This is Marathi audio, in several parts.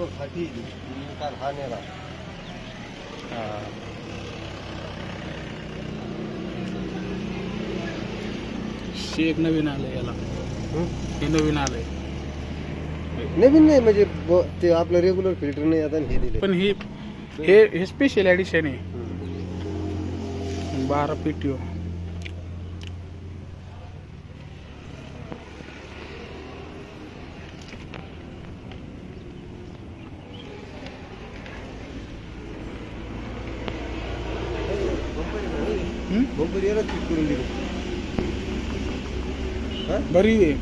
बघ फाटी काल हा नेला. एक नवीन आलंय याला. हे नवीन आलंय. नवीन नाही म्हणजे ते आपलं रेग्युलर फिल्टर नाही आता हे दिले. पण हे स्पेशल ॲडिशन आहे. 12 PTO. बंपर याला फिट करून दिली. बरी आहे.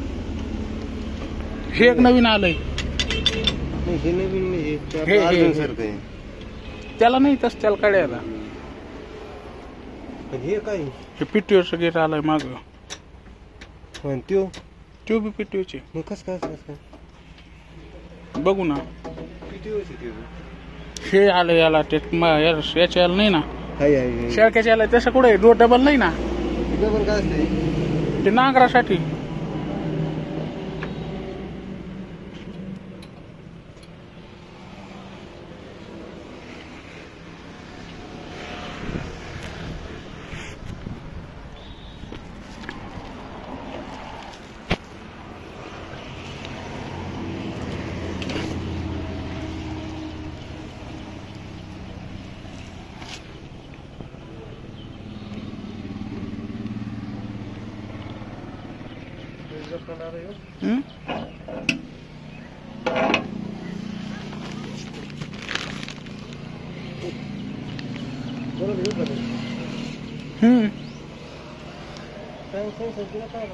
हे एक नवीन आलंय. हे नवीन नाही. त्याला नाही तस त्याला काढायला. हे काय हे PTOचं गेट आलंय माग. त्यो बी PTOचे. मग कस काय बघू ना. PTO हे आलं याला ते याच्या याला नाही ना. हाय शेळक्याच्या याला तसं कुठे डबल नाही ना. डबल काय असते ते नांगरासाठी. काय